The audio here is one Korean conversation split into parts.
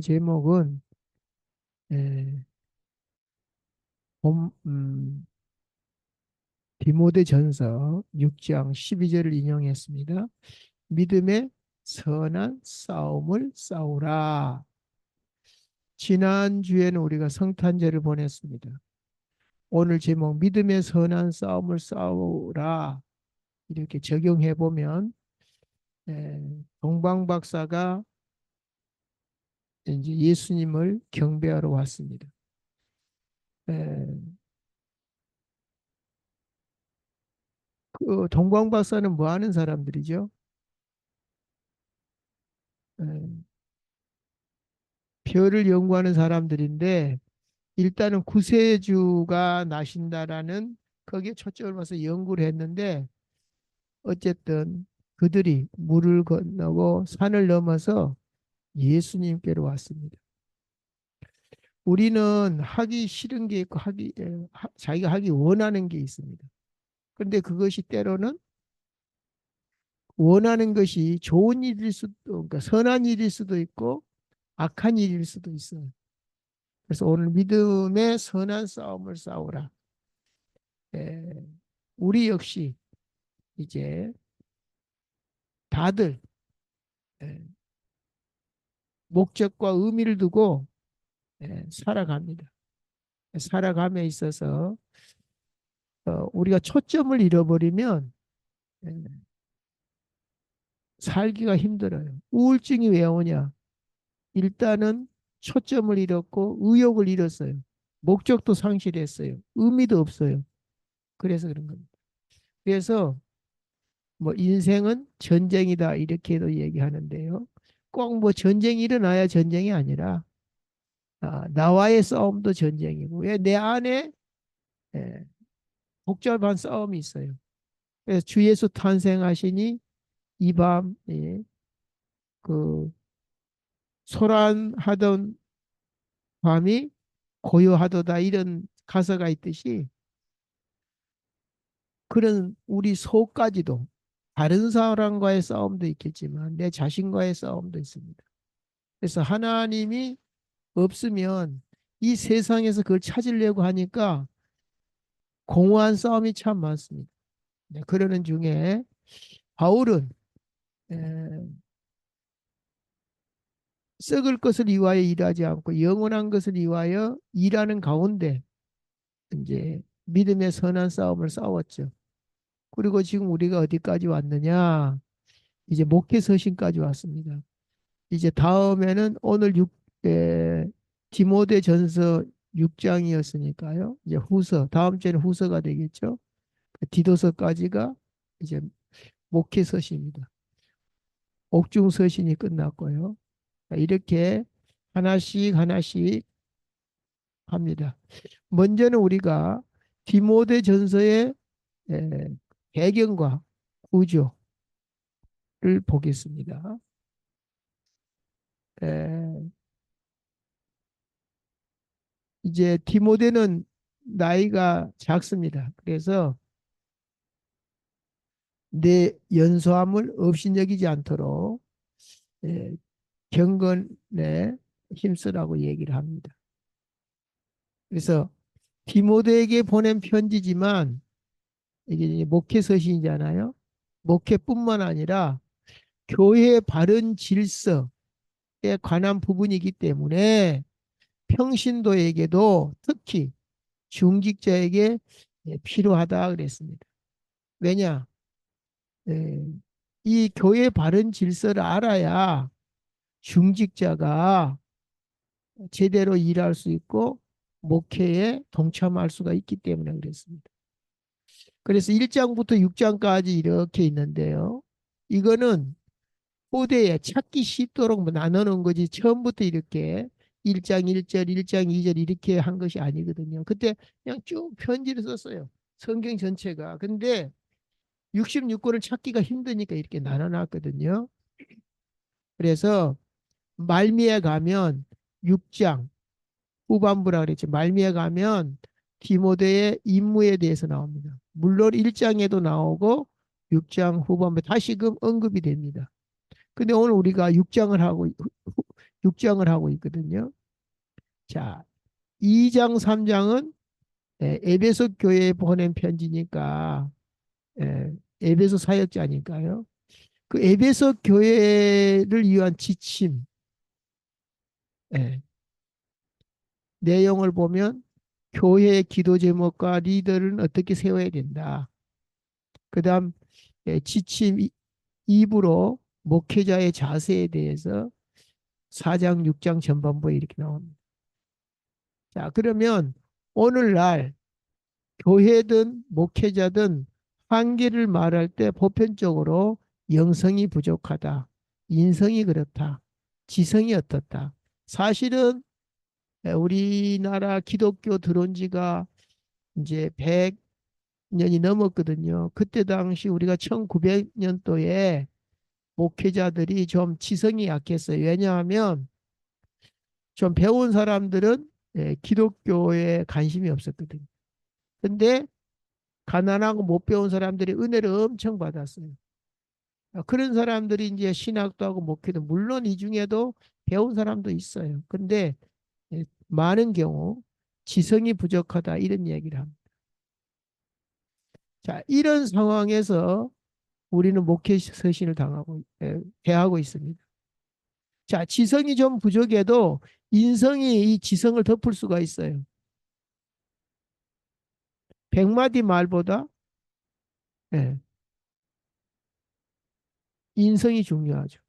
제목은 에, 봄, 디모데전서 6장 12절을 인용했습니다. 믿음의 선한 싸움을 싸우라. 지난주에는 우리가 성탄절을 보냈습니다. 오늘 제목 믿음의 선한 싸움을 싸우라 이렇게 적용해 보면 동방 박사가 이제 예수님을 경배하러 왔습니다. 에, 그 동방 박사는 뭐 하는 사람들이죠? 에, 별을 연구하는 사람들인데 일단은 구세주가 나신다라는 거기에 초점을 맞서 연구를 했는데 어쨌든 그들이 물을 건너고 산을 넘어서 예수님께로 왔습니다. 우리는 하기 싫은 게 있고 자기가 하기 원하는 게 있습니다. 그런데 그것이 때로는 원하는 것이 좋은 일일 수도, 그러니까 선한 일일 수도 있고 악한 일일 수도 있어요. 그래서 오늘 믿음의 선한 싸움을 싸우라. 예, 우리 역시 이제 다들 예, 목적과 의미를 두고 살아갑니다. 살아감에 있어서 우리가 초점을 잃어버리면 예, 살기가 힘들어요. 우울증이 왜 오냐? 일단은 초점을 잃었고 의욕을 잃었어요. 목적도 상실했어요. 의미도 없어요. 그래서 그런 겁니다. 그래서 뭐 인생은 전쟁이다 이렇게도 얘기하는데요. 꼭 뭐 전쟁이 일어나야 전쟁이 아니라 나와의 싸움도 전쟁이고 왜 내 안에 예, 복잡한 싸움이 있어요. 그래서 주 예수 탄생하시니 이 밤, 예, 그 소란하던 밤이 고요하도다 이런 가사가 있듯이 그런 우리 속까지도 다른 사람과의 싸움도 있겠지만 내 자신과의 싸움도 있습니다. 그래서 하나님이 없으면 이 세상에서 그걸 찾으려고 하니까 공허한 싸움이 참 많습니다. 네, 그러는 중에 바울은 에, 썩을 것을 위하여 일하지 않고 영원한 것을 위하여 일하는 가운데 이제 믿음의 선한 싸움을 싸웠죠. 그리고 지금 우리가 어디까지 왔느냐? 이제 목회 서신까지 왔습니다. 이제 다음에는 오늘 디모데 전서 6장이었으니까요. 이제 후서, 다음 주에는 후서가 되겠죠. 디도서까지가 이제 목회 서신입니다. 옥중 서신이 끝났고요. 이렇게 하나씩 하나씩 합니다. 먼저는 우리가 디모데 전서의 에, 배경과 구조를 보겠습니다. 에, 이제 디모데는 나이가 작습니다. 그래서 내 연소함을 업신여기지 않도록 에, 경건에 힘쓰라고 얘기를 합니다. 그래서 디모데에게 보낸 편지지만 이게 이제 목회 서신이잖아요. 목회뿐만 아니라 교회의 바른 질서에 관한 부분이기 때문에 평신도에게도 특히 중직자에게 필요하다 그랬습니다. 왜냐? 예, 이 교회 바른 질서를 알아야 중직자가 제대로 일할 수 있고 목회에 동참할 수가 있기 때문에 그랬습니다. 그래서 1장부터 6장까지 이렇게 있는데요. 이거는 포대에 찾기 쉽도록 뭐 나눠놓은 거지 처음부터 이렇게 1장 1절, 1장 2절 이렇게 한 것이 아니거든요. 그때 그냥 쭉 편지를 썼어요. 성경 전체가. 근데 66권을 찾기가 힘드니까 이렇게 나눠놨거든요. 그래서 말미에 가면 6장 후반부라 그랬죠. 말미에 가면 디모데의 임무에 대해서 나옵니다. 물론 1장에도 나오고 6장 후반부에 다시금 언급이 됩니다. 근데 오늘 우리가 6장을 하고 6장을 하고 있거든요. 자, 2장, 3장은 에베소 교회에 보낸 편지니까 에베소 사역자니까요. 그 에베소 교회를 위한 지침 예, 내용을 보면 교회의 기도 제목과 리더를 어떻게 세워야 된다. 그다음 지침 2부로 목회자의 자세에 대해서 4장, 6장 전반부에 이렇게 나옵니다. 자, 그러면 오늘날 교회든 목회자든 한계를 말할 때 보편적으로 영성이 부족하다, 인성이 그렇다, 지성이 어떻다. 사실은 우리나라 기독교 들어온 지가 이제 100년이 넘었거든요. 그때 당시 우리가 1900년도에 목회자들이 좀 지성이 약했어요. 왜냐하면 좀 배운 사람들은 기독교에 관심이 없었거든요. 근데 가난하고 못 배운 사람들이 은혜를 엄청 받았어요. 그런 사람들이 이제 신학도 하고 목회도 물론 이 중에도 배운 사람도 있어요. 근데 많은 경우 지성이 부족하다 이런 얘기를 합니다. 자, 이런 상황에서 우리는 목회 서신을 대하고 있습니다. 자, 지성이 좀 부족해도 인성이 이 지성을 덮을 수가 있어요. 100마디 말보다 예, 인성이 중요하죠.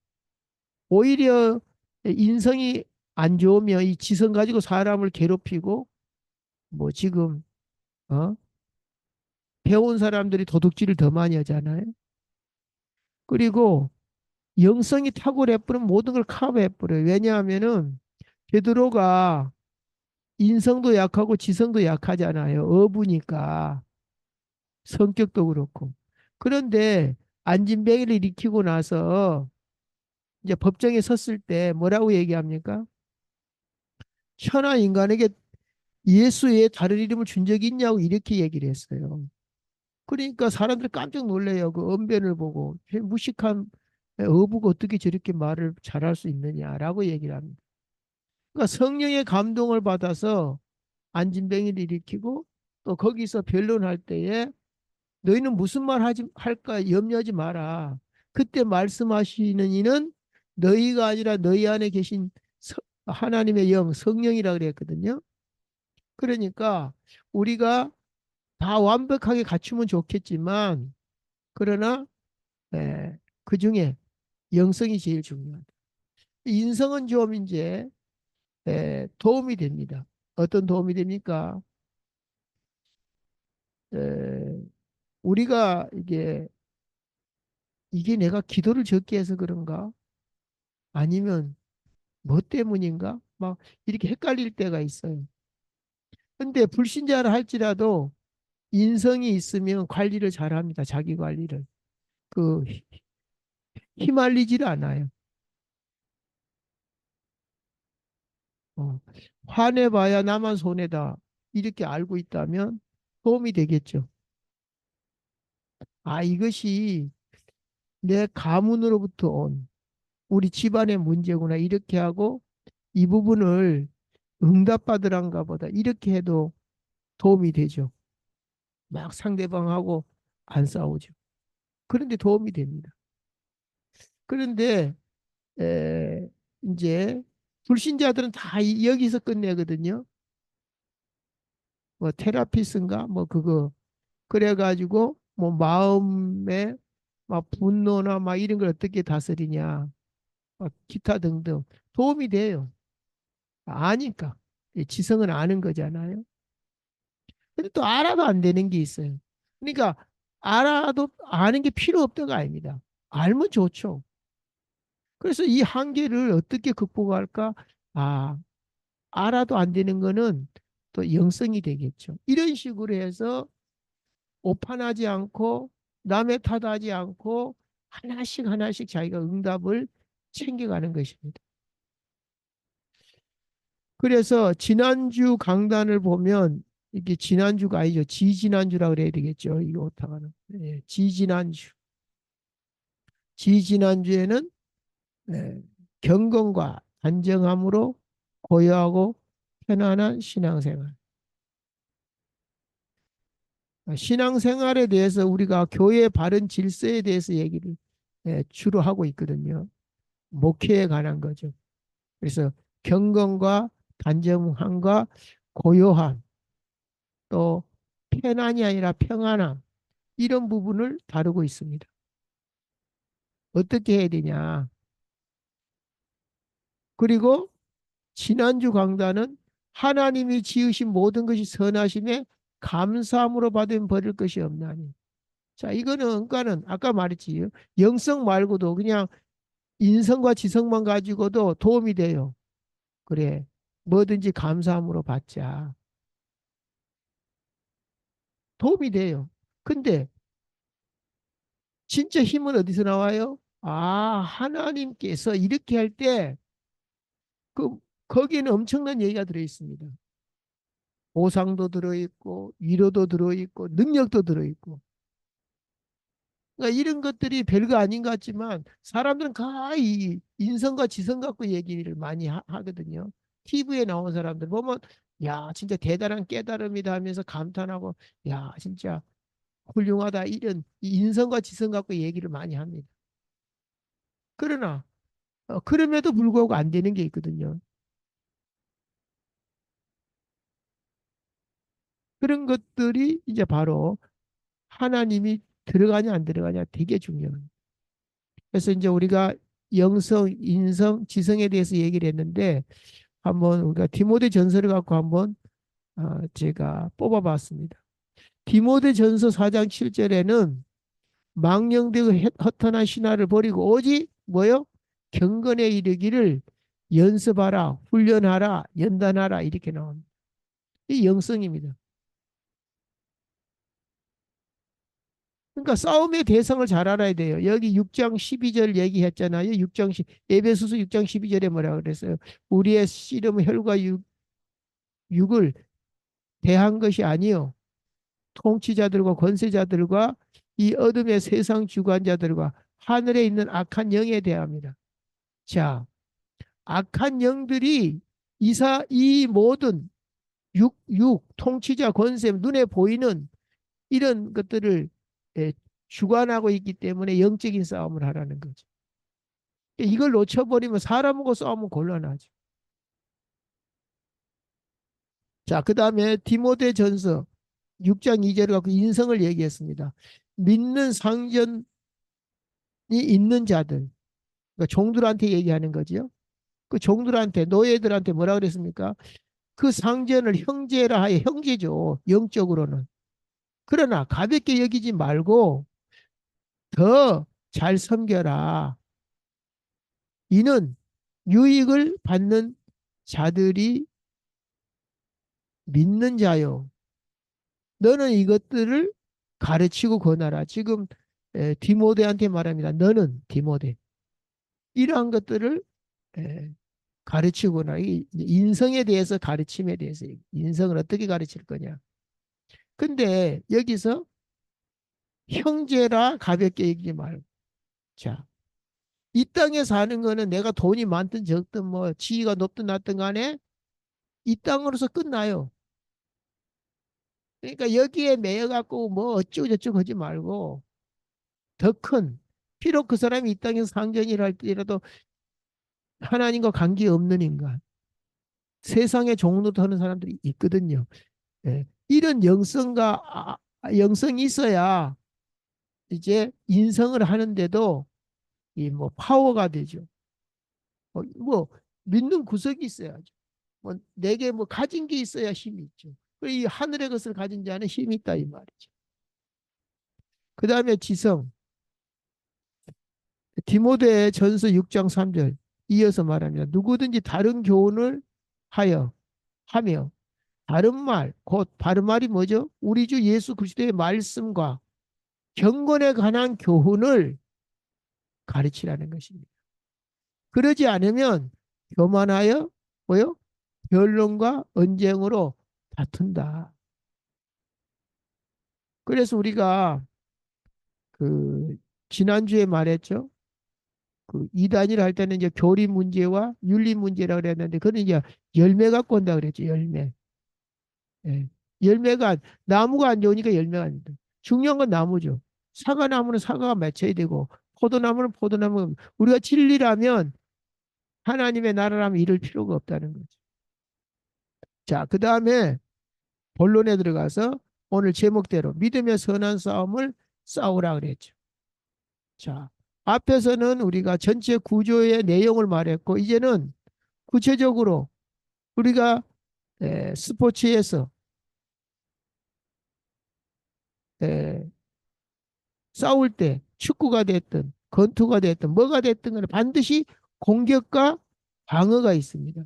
오히려 인성이 안 좋으면 이 지성 가지고 사람을 괴롭히고 뭐 지금 어? 배운 사람들이 도둑질을 더 많이 하잖아요. 그리고 영성이 탁월해버리면 모든 걸 커버해버려요. 왜냐하면은 베드로가 인성도 약하고 지성도 약하잖아요. 어부니까 성격도 그렇고. 그런데 안진뱅이를 일으키고 나서 이제 법정에 섰을 때 뭐라고 얘기합니까? 천하 인간에게 예수의 다른 이름을 준 적이 있냐고 이렇게 얘기를 했어요. 그러니까 사람들이 깜짝 놀래요. 그 언변을 보고 무식한 어부가 어떻게 저렇게 말을 잘할 수 있느냐라고 얘기를 합니다. 그러니까 성령의 감동을 받아서 안진뱅이를 일으키고 또 거기서 변론할 때에 너희는 무슨 말 할까 염려하지 마라. 그때 말씀하시는 이는 너희가 아니라 너희 안에 계신 하나님의 영, 성령이라 그랬거든요. 그러니까 우리가 다 완벽하게 갖추면 좋겠지만 그러나 그 중에 영성이 제일 중요하다. 인성은 좀 이제 도움이 됩니다. 어떤 도움이 됩니까? 에, 우리가 이게 내가 기도를 적게 해서 그런가? 아니면 뭐 때문인가? 막 이렇게 헷갈릴 때가 있어요. 근데 불신자를 할지라도 인성이 있으면 관리를 잘합니다. 자기 관리를. 그 휘말리지를 않아요. 어, 화내봐야 나만 손해다. 이렇게 알고 있다면 도움이 되겠죠. 아, 이것이 내 가문으로부터 온 우리 집안의 문제구나. 이렇게 하고 이 부분을 응답받으란가 보다. 이렇게 해도 도움이 되죠. 막 상대방하고 안 싸우죠. 그런데 도움이 됩니다. 그런데 에, 이제 불신자들은 다 여기서 끝내거든요. 뭐 테라피스인가 뭐 그거 그래가지고 뭐 마음에 막 분노나 막 이런 걸 어떻게 다스리냐 막 기타 등등 도움이 돼요. 아니까 지성은 아는 거잖아요. 근데 또 알아도 안 되는 게 있어요. 그러니까 알아도 아는 게 필요 없다가 아닙니다. 알면 좋죠. 그래서 이 한계를 어떻게 극복할까? 아, 알아도 안 되는 거는 또 영성이 되겠죠. 이런 식으로 해서 오판하지 않고 남의 탓하지 않고 하나씩 하나씩 자기가 응답을 챙겨가는 것입니다. 그래서 지난주 강단을 보면 이게 지난주가 아니죠. 지지난주라 그래야 되겠죠. 이거 오타가는. 지지난주. 지지난주에는 경건과 단정함으로 고요하고 편안한 신앙생활. 신앙생활에 대해서 우리가 교회의 바른 질서에 대해서 얘기를 주로 하고 있거든요. 목회에 관한 거죠. 그래서 경건과 단정함과 고요함, 또 편안이 아니라 평안함, 이런 부분을 다루고 있습니다. 어떻게 해야 되냐. 그리고 지난주 강단은 하나님이 지으신 모든 것이 선하심에 감사함으로 받으면 버릴 것이 없나니. 자, 이거는 그러니까는 아까 말했지. 영성 말고도 그냥 인성과 지성만 가지고도 도움이 돼요. 그래. 뭐든지 감사함으로 받자. 도움이 돼요. 근데 진짜 힘은 어디서 나와요? 아, 하나님께서 이렇게 할 때 그 거기에는 엄청난 얘기가 들어 있습니다. 보상도 들어 있고 위로도 들어 있고 능력도 들어 있고. 그러니까 이런 것들이 별거 아닌 것 같지만 사람들은 가히 인성과 지성 갖고 얘기를 많이 하거든요. TV에 나온 사람들 보면 야 진짜 대단한 깨달음이다 하면서 감탄하고 야 진짜 훌륭하다 이런 인성과 지성 갖고 얘기를 많이 합니다. 그러나 그럼에도 불구하고 안 되는 게 있거든요. 그런 것들이 이제 바로 하나님이 들어가냐 안 들어가냐 되게 중요해요. 그래서 이제 우리가 영성, 인성, 지성에 대해서 얘기를 했는데 한번 우리가 디모데 전서를 갖고 한번 제가 뽑아봤습니다. 디모데 전서 4장 7절에는 망령되고 허탄한 신화를 버리고 오직 뭐요? 경건에 이르기를 연습하라, 훈련하라, 연단하라 이렇게 나옵니다. 이 영성입니다. 그러니까 싸움의 대성을 잘 알아야 돼요. 여기 6장 12절 얘기했잖아요. 6장 에베소서 6장 12절에 뭐라 그랬어요? 우리의 씨름은 혈과 육을 대한 것이 아니요 통치자들과 권세자들과 이 어둠의 세상 주관자들과 하늘에 있는 악한 영에 대합니다. 자, 악한 영들이 이 모든 통치자 권세 눈에 보이는 이런 것들을 예, 주관하고 있기 때문에 영적인 싸움을 하라는 거죠. 이걸 놓쳐버리면 사람하고 싸우면 곤란하죠. 자, 그 다음에 디모데 전서 6장 2절을 갖고 인성을 얘기했습니다. 믿는 상전이 있는 자들, 그러니까 종들한테 얘기하는 거죠. 그 종들한테, 노예들한테 뭐라 그랬습니까? 그 상전을 형제라 하여 형제죠. 영적으로는. 그러나 가볍게 여기지 말고 더 잘 섬겨라. 이는 유익을 받는 자들이 믿는 자요. 너는 이것들을 가르치고 권하라. 지금 디모데한테 말합니다. 너는 디모데. 이러한 것들을 가르치거나 이 인성에 대해서 가르침에 대해서 인성을 어떻게 가르칠 거냐. 근데 여기서 형제라 가볍게 얘기지 말고 자, 이 땅에 사는 거는 내가 돈이 많든 적든 뭐 지위가 높든 낮든 간에 이 땅으로서 끝나요. 그러니까 여기에 매여 갖고 뭐 어쩌고 저쩌고 하지 말고 더 큰 비록 그 사람이 이 땅에서 상전이라 할지라도 하나님과 관계없는 인간 세상의 종로도 하는 사람들이 있거든요. 예. 이런 영성과 영성이 있어야 이제 인성을 하는데도 이 뭐 파워가 되죠. 뭐 믿는 구석이 있어야죠. 뭐 내게 뭐 가진 게 있어야 힘이 있죠. 이 하늘의 것을 가진 자는 힘이 있다 이 말이죠. 그 다음에 지성. 디모데 전서 6장 3절 이어서 말합니다. 누구든지 다른 교훈을 하여 하며 바른 말, 곧 바른 말이 뭐죠? 우리 주 예수 그리스도의 말씀과 경건에 관한 교훈을 가르치라는 것입니다. 그러지 않으면 교만하여 뭐요? 변론과 언쟁으로 다툰다. 그래서 우리가 그 지난주에 말했죠. 그 이단위를 할 때는 이제 교리 문제와 윤리 문제라고 그랬는데 그는 이제 열매 갖고 온다 그랬죠. 열매. 예. 열매가 나무가 안 좋으니까 열매가 안 돼. 중요한 건 나무죠. 사과나무는 사과가 맺혀야 되고 포도나무는 포도나무. 우리가 진리라면 하나님의 나라라면 이럴 필요가 없다는 거죠. 자, 그 다음에 본론에 들어가서 오늘 제목대로 믿음의 선한 싸움을 싸우라 그랬죠. 자, 앞에서는 우리가 전체 구조의 내용을 말했고 이제는 구체적으로 우리가 스포츠에서 에, 싸울 때 축구가 됐든 권투가 됐든 뭐가 됐든 간에 반드시 공격과 방어가 있습니다.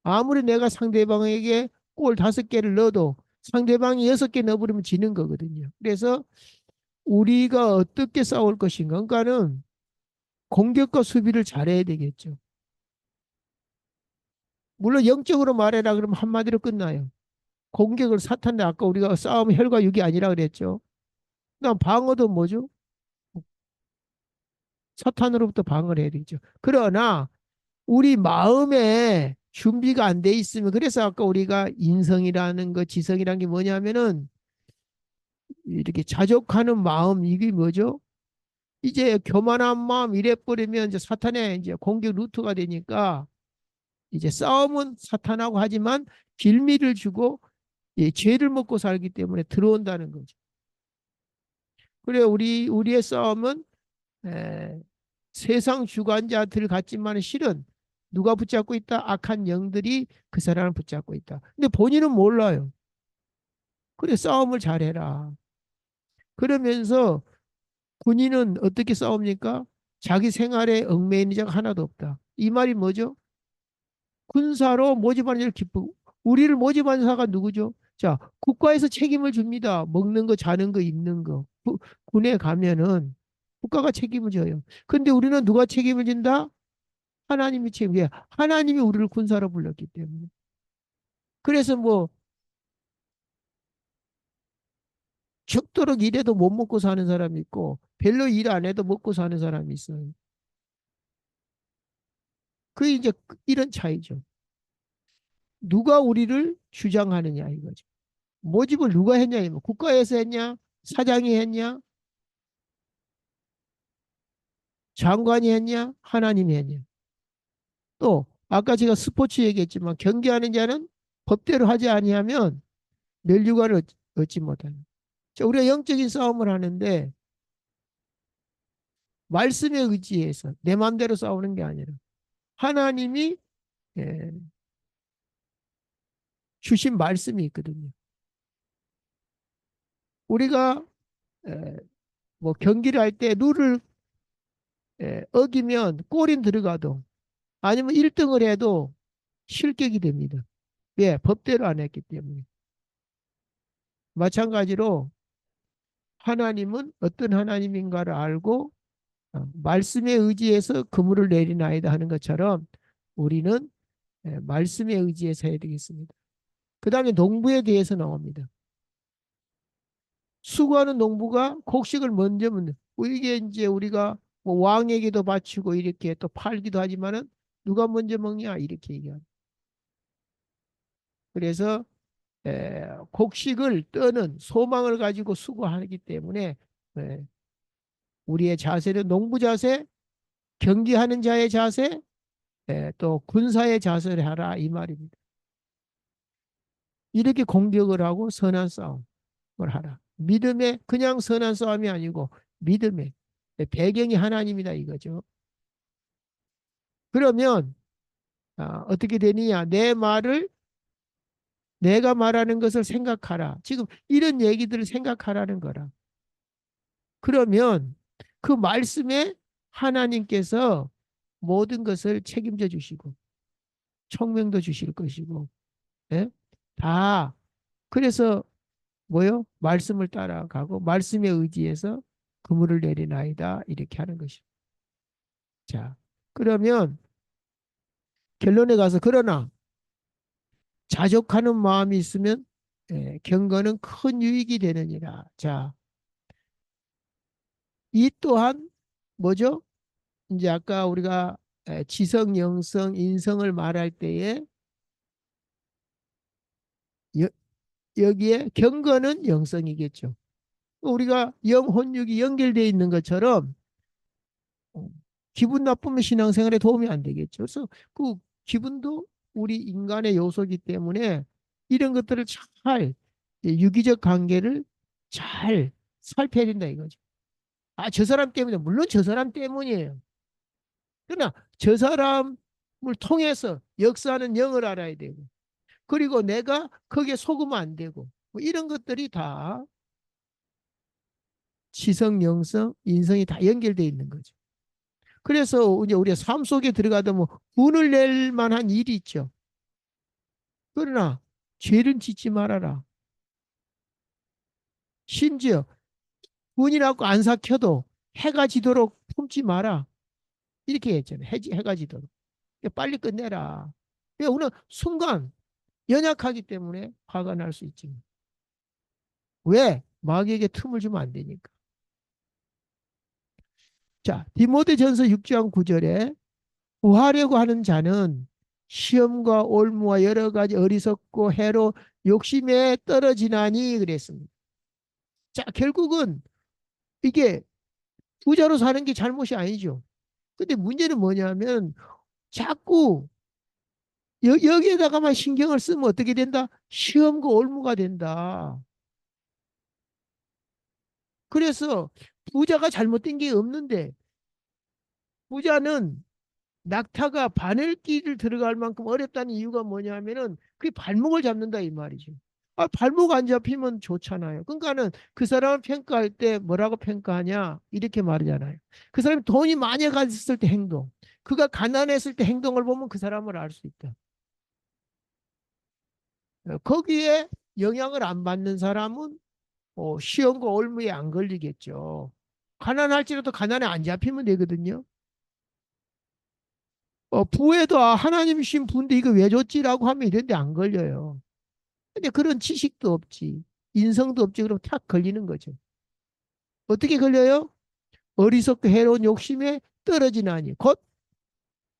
아무리 내가 상대방에게 골 5개를 넣어도 상대방이 6개 넣어버리면 지는 거거든요. 그래서 우리가 어떻게 싸울 것인가. 그러니까는 공격과 수비를 잘해야 되겠죠. 물론 영적으로 말해라 그러면 한마디로 끝나요. 공격을 사탄데 아까 우리가 싸움 혈과 육이 아니라 그랬죠. 그다음 방어도 뭐죠? 사탄으로부터 방어를 해야 되죠. 그러나 우리 마음에 준비가 안 돼 있으면 그래서 아까 우리가 인성이라는 거 지성이라는 게 뭐냐면은 이렇게 자족하는 마음 이게 뭐죠? 이제 교만한 마음 이래 버리면 이제 사탄의 이제 공격 루트가 되니까 이제 싸움은 사탄하고 하지만 빌미를 주고 죄를 먹고 살기 때문에 들어온다는 거죠. 그래 우리의 싸움은 에, 세상 주관자들 같지만 실은 누가 붙잡고 있다? 악한 영들이 그 사람을 붙잡고 있다. 근데 본인은 몰라요. 그래 싸움을 잘해라. 그러면서 군인은 어떻게 싸웁니까? 자기 생활에 얽매이는 자가 하나도 없다. 이 말이 뭐죠? 군사로 모집하는 자를 기쁘고 우리를 모집하는 자가 누구죠? 자, 국가에서 책임을 줍니다. 먹는 거, 자는 거, 입는 거. 군에 가면은 국가가 책임을 져요. 근데 우리는 누가 책임을 진다? 하나님이 책임이야. 하나님이 우리를 군사로 불렀기 때문에. 그래서 뭐 죽도록 일해도 못 먹고 사는 사람이 있고 별로 일 안 해도 먹고 사는 사람이 있어요. 그 이제 이런 차이죠. 누가 우리를 주장하느냐 이거죠. 모집을 누가 했냐 이거. 국가에서 했냐? 사장이 했냐? 장관이 했냐? 하나님이 했냐? 또 아까 제가 스포츠 얘기했지만 경기하는 자는 법대로 하지 아니하면 멸류관을 얻지 못하는. 자, 우리가 영적인 싸움을 하는데 말씀에 의지해서 내 마음대로 싸우는 게 아니라 하나님이 예, 주신 말씀이 있거든요. 우리가 에, 뭐 경기를 할 때 룰을 어기면 골인 들어가도 아니면 1등을 해도 실격이 됩니다. 왜? 법대로 안 했기 때문에. 마찬가지로 하나님은 어떤 하나님인가를 알고 말씀에 의지해서 그물을 내리나이다 하는 것처럼 우리는 말씀에 의지해서 해야 되겠습니다. 그 다음에 농부에 대해서 나옵니다. 수고하는 농부가 곡식을 먼저 묻는 이게 이제 우리가 뭐 왕에게도 바치고 이렇게 또 팔기도 하지만은 누가 먼저 먹냐 이렇게 얘기합니다. 그래서 곡식을 떠는 소망을 가지고 수고하기 때문에 에, 우리의 자세는 농부 자세, 경기하는 자의 자세, 또 군사의 자세를 하라 이 말입니다. 이렇게 공격을 하고 선한 싸움을 하라. 믿음의 그냥 선한 싸움이 아니고 믿음의 배경이 하나님이다 이거죠. 그러면 어떻게 되느냐? 내 말을 내가 말하는 것을 생각하라. 지금 이런 얘기들을 생각하라는 거라. 그러면 그 말씀에 하나님께서 모든 것을 책임져 주시고 총명도 주실 것이고 예? 다 그래서 뭐요? 말씀을 따라가고 말씀에 의지해서 그물을 내리나이다 이렇게 하는 것이죠. 자, 그러면 결론에 가서 그러나 자족하는 마음이 있으면 경건은 큰 유익이 되느니라. 자, 이 또한 뭐죠? 이제 아까 우리가 지성, 영성, 인성을 말할 때에 여, 여기에 경건은 영성이겠죠. 우리가 영혼육이 연결되어 있는 것처럼 어, 기분 나쁘면 신앙생활에 도움이 안 되겠죠. 그래서 그 기분도 우리 인간의 요소이기 때문에 이런 것들을 잘 유기적 관계를 잘 살펴야 된다 이거죠. 아, 저 사람 때문에 물론 저 사람 때문이에요. 그러나 저 사람을 통해서 역사하는 영을 알아야 되고 그리고 내가 거기에 속으면 안 되고 뭐 이런 것들이 다 지성, 영성, 인성이 다 연결되어 있는 거죠. 그래서 이제 우리가 삶 속에 들어가다 뭐 분을 낼 만한 일이 있죠. 그러나 죄는 짓지 말아라. 심지어 분이라고 안 삭혀도 해가 지도록 품지 마라. 이렇게 했잖아요. 해가 지도록. 빨리 끝내라. 우리는 순간 연약하기 때문에 화가 날 수 있지. 왜? 마귀에게 틈을 주면 안 되니까. 자, 디모데전서 6장 9절에 구하려고 하는 자는 시험과 올무와 여러 가지 어리석고 해로 욕심에 떨어지나니 그랬습니다. 자, 결국은 이게 부자로 사는 게 잘못이 아니죠. 근데 문제는 뭐냐면 자꾸 여기에다가만 신경을 쓰면 어떻게 된다? 시험과 올무가 된다. 그래서 부자가 잘못된 게 없는데 부자는 낙타가 바늘길을 들어갈 만큼 어렵다는 이유가 뭐냐면은 그게 발목을 잡는다 이 말이죠. 아, 발목 안 잡히면 좋잖아요. 그러니까는 그 사람을 평가할 때 뭐라고 평가하냐 이렇게 말하잖아요. 그 사람이 돈이 많이 가졌을 때 행동, 그가 가난했을 때 행동을 보면 그 사람을 알 수 있다. 거기에 영향을 안 받는 사람은 시험과 올무에 안 걸리겠죠. 가난할지라도 가난에 안 잡히면 되거든요. 부에도 하나님 신 부인데 이거 왜 줬지라고 하면 이런 데 안 걸려요. 근데 그런 지식도 없지. 인성도 없지. 그럼 탁 걸리는 거죠. 어떻게 걸려요? 어리석고 해로운 욕심에 떨어지나니 곧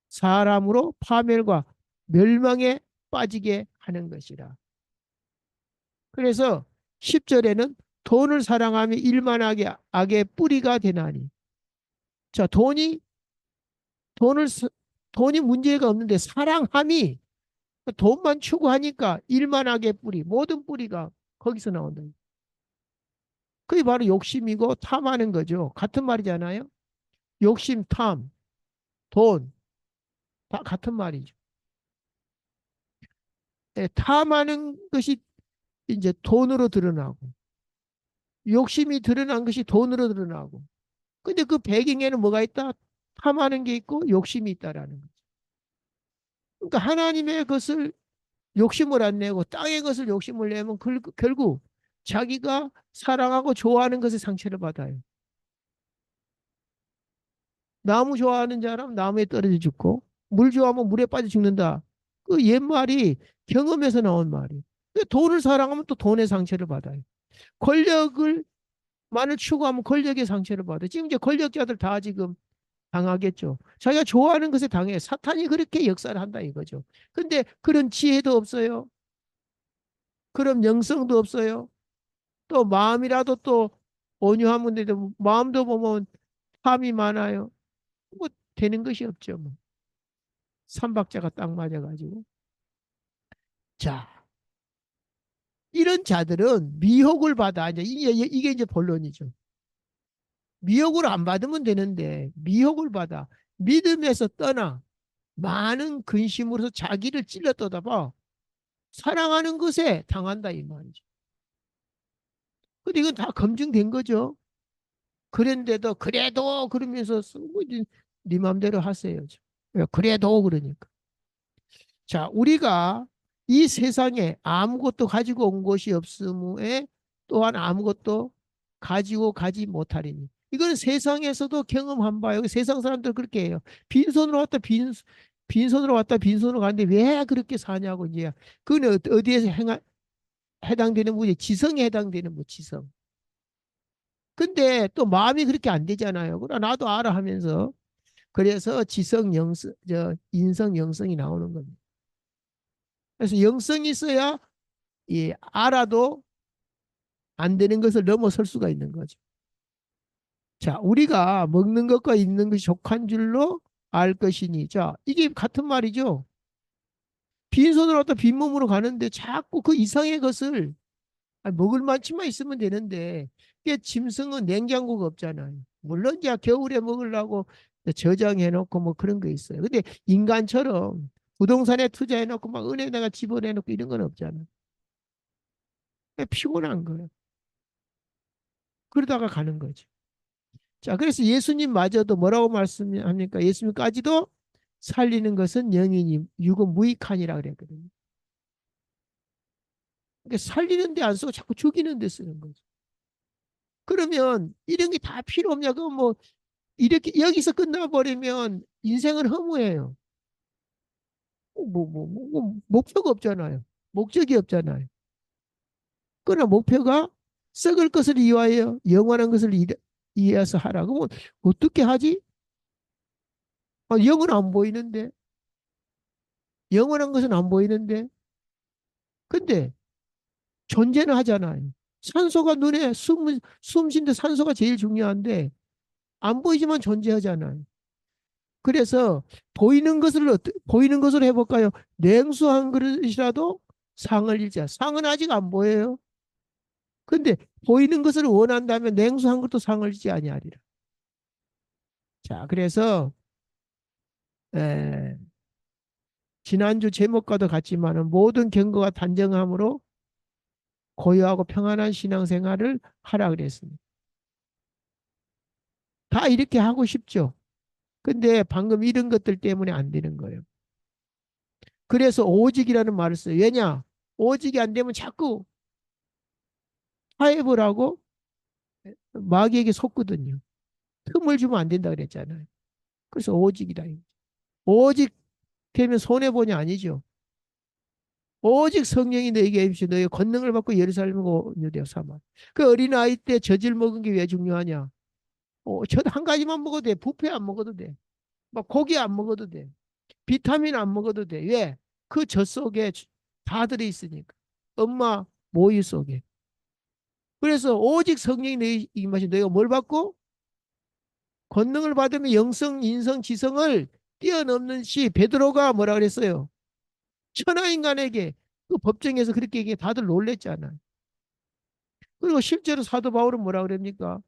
사람으로 파멸과 멸망에 빠지게 하는 것이라. 그래서 10절에는 돈을 사랑하며 일만하게 악의 뿌리가 되나니. 자, 돈을 돈이 문제가 없는데 사랑함이 돈만 추구하니까 일만하게 뿌리, 모든 뿌리가 거기서 나온다. 그게 바로 욕심이고 탐하는 거죠. 같은 말이잖아요. 욕심, 탐, 돈, 다 같은 말이죠. 탐하는 것이 이제 돈으로 드러나고, 욕심이 드러난 것이 돈으로 드러나고. 근데 그 배경에는 뭐가 있다? 탐하는 게 있고 욕심이 있다라는 거죠. 그러니까 하나님의 것을 욕심을 안 내고 땅의 것을 욕심을 내면 결국 자기가 사랑하고 좋아하는 것에 상처를 받아요. 나무 좋아하는 사람 나무에 떨어져 죽고 물 좋아하면 물에 빠져 죽는다. 그 옛말이 경험에서 나온 말이에요. 돈을 사랑하면 또 돈의 상처를 받아요. 권력을 만을 추구하면 권력의 상처를 받아요. 지금 이제 권력자들 다 지금 당하겠죠. 자기가 좋아하는 것에 당해. 사탄이 그렇게 역사를 한다 이거죠. 근데 그런 지혜도 없어요. 그런 영성도 없어요. 또 마음이라도 또 온유하면 되도 마음도 보면 탐이 많아요. 뭐 되는 것이 없죠. 뭐. 삼박자가 딱 맞아가지고. 자, 이런 자들은 미혹을 받아. 이게 이제 본론이죠. 미혹을 안 받으면 되는데 미혹을 받아. 믿음에서 떠나 많은 근심으로서 자기를 찔러 떠다봐 사랑하는 것에 당한다 이 말이죠. 근데 이건 다 검증된 거죠. 그런데도 그래도 그러면서 네 마음대로 하세요. 그래도 그러니까. 자, 우리가 이 세상에 아무것도 가지고 온 것이 없음에 또한 아무것도 가지고 가지 못하리니. 이건 세상에서도 경험한 바예요. 세상 사람들 그렇게 해요. 빈손으로 왔다 빈손으로 왔다 빈손으로 가는데 왜 그렇게 사냐고 이제. 그건 어디에서 해당되는 분이 지성에 해당되는 분 지성. 근데 또 마음이 그렇게 안 되잖아요. 그러나 나도 알아 하면서 그래서 지성 영성, 인성 영성이 나오는 겁니다. 그래서 영성이 있어야 알아도 안 되는 것을 넘어설 수가 있는 거죠. 자, 우리가 먹는 것과 있는 것이 족한 줄로 알 것이니. 자, 이게 같은 말이죠. 빈손으로 왔다 빈몸으로 가는데 자꾸 그 이상의 것을 먹을 만치만 있으면 되는데 이게 짐승은 냉장고가 없잖아요. 물론 이제 겨울에 먹으려고 저장해 놓고 뭐 그런 거 있어요. 근데 인간처럼 부동산에 투자해 놓고 막 은행에다가 집어내 놓고 이런 건 없잖아요. 피곤한 거예요. 그러다가 가는 거죠. 자, 그래서 예수님마저도 뭐라고 말씀합니까? 예수님까지도 살리는 것은 영이니 육은 무익하니라 그랬거든요. 그러니까 살리는 데 안 쓰고 자꾸 죽이는 데 쓰는 거죠. 그러면 이런 게 다 필요 없냐? 그럼 뭐 이렇게 여기서 끝나버리면 인생은 허무해요. 목표가 없잖아요. 목적이 없잖아요. 그러나 목표가 썩을 것을 이해하여 영원한 것을 이해해서 하라. 그러면 어떻게 하지? 영은 안 보이는데, 영원한 것은 안 보이는데, 근데 존재는 하잖아요. 산소가 눈에 숨 쉰데 산소가 제일 중요한데 안 보이지만 존재하잖아요. 그래서 보이는 것으로 해볼까요? 냉수 한 그릇이라도 상을 잃자. 상은 아직 안 보여요. 근데 보이는 것을 원한다면 냉수 한 그릇도 상을 잃지 아니하리라. 자, 그래서 에, 지난주 제목과도 같지만은 모든 경거가 단정함으로 고요하고 평안한 신앙생활을 하라 그랬습니다. 다 이렇게 하고 싶죠. 근데 방금 이런 것들 때문에 안 되는 거예요. 그래서 오직이라는 말을 써요. 왜냐? 오직이 안 되면 자꾸 타협을 하고 마귀에게 속거든요. 틈을 주면 안 된다 그랬잖아요. 그래서 오직이다. 오직 되면 손해보냐 아니죠. 오직 성령이 너에게 임시 너의 권능을 받고 예루살렘을 온유되어 삼아. 그 어린아이 때 젖을 먹은 게 왜 중요하냐? 젖 한 가지만 먹어도 돼. 뷔페 안 먹어도 돼. 막 고기 안 먹어도 돼. 비타민 안 먹어도 돼. 왜? 그 젖 속에 다 들어있으니까. 엄마 모유 속에. 그래서 오직 성령이 너희 임하신 너희가 뭘 받고? 권능을 받으면 영성, 인성, 지성을 뛰어넘는 시 베드로가 뭐라 그랬어요? 천하인간에게 그 법정에서 그렇게 얘기해 다들 놀랬잖아요. 그리고 실제로 사도 바울은 뭐라 그럽니까?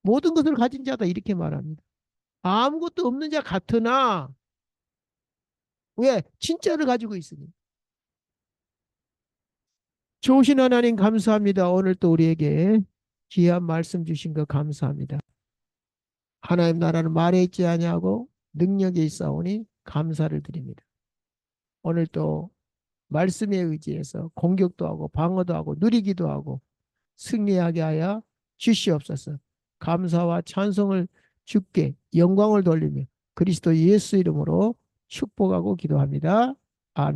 모든 것을 가진 자다 이렇게 말합니다. 아무것도 없는 자 같으나 왜? 진짜를 가지고 있으니. 좋으신 하나님 감사합니다. 오늘 또 우리에게 귀한 말씀 주신 거 감사합니다. 하나님 나라는 말에 있지 아니하고 능력에 있사오니 감사를 드립니다. 오늘 또 말씀에 의지해서 공격도 하고 방어도 하고 누리기도 하고 승리하게 하여 주시옵소서. 감사와 찬송을 주께 영광을 돌리며 그리스도 예수 이름으로 축복하고 기도합니다.